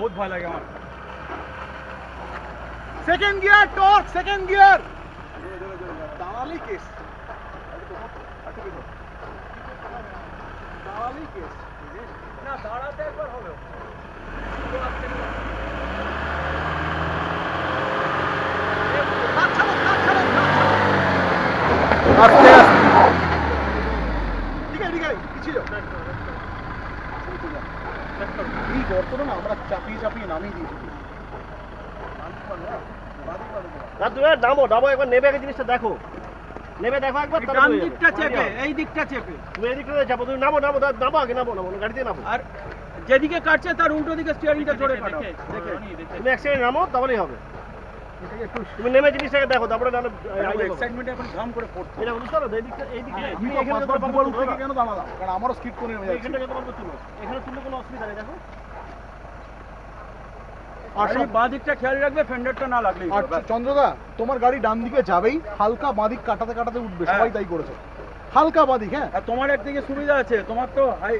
बहुत भय लगे আমার। Second gear torque, second gear. দাঁড়ালি কেস। দাঁড়ালি কেস। না দাঁড়াতে একবার হবে। আস্তে আস্তে। ঠিক আছে ঠিক আছে কি ছিল? এই গর্তটা না আমরা চাপিয়ে চাপিয়ে নামিয়ে দিয়েছি। না তুমি নামো নামো একবার নেবে আগে জিনিসটা দেখো, নেবে দেখো একবার। ডান দিকটা চেপে, এই দিকটা চেপে। তুমি এই দিকটা চাপো, তুমি নামো নামো নামো আগে নামো নামো গাড়িতে নামো। আর যেদিকে কাটছে তার উল্টো দিকে স্টিয়ারিংটা ধরে কাটো। তুমি এক সেকেন্ড নামো তাহলেই হবে। তুমি নেমে জিনিসটাকে দেখো তারপরে নাহলে এক্সাইটমেন্টে এখন ঘাম করে পড়ছে। এটা বুঝতে পারো এই দিকটা এই দিকে তুমি এখানে যত পারবো থেকে কেন দাঁড়ালাম? কারণ আমারও স্কিড করে নেমে যাচ্ছে। এখানে যত পারবো তুলো, এখানে তুললে কোনো অসুবিধা নেই। দেখো আর সব বাঁ দিকটা খেয়াল রাখবে ফেন্ডারটা না লাগলেই। আর চন্দ্রদা তোমার গাড়ি ডান দিকে যাবেই, হালকা বাঁ দিক কাটাতে কাটাতে উঠবে, সবাই তাই করেছে। হালকা বাঁ দিক। হ্যাঁ আর তোমার একদিকে সুবিধা আছে, তোমার তো হাই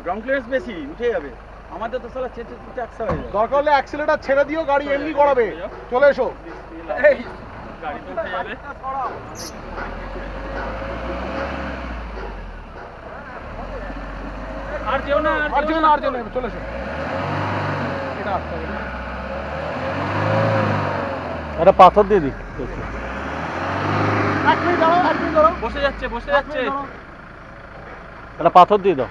গ্রাউন্ড ক্লিয়ারেন্স বেশি, উঠে যাবে। আমাদের তো সালা চেঁচে চেঁচে একসা হয়ে যায়। দরকার হলে অ্যাক্সিলারেটর ছেড়ে দিও, গাড়ি এমনি করাবে। চলে এসো। এই গাড়ি তো উঠে যাবে। আর যেও না আর যেও না, আর যেও না, চলে এসো। এটা আসতে হবে। একটা পাথর দিয়ে দিই। এক মিনিট দাঁড়াও, এক মিনিট দাঁড়াও। বসে যাচ্ছে বসে যাচ্ছে। একটা পাথর দিয়ে দাও।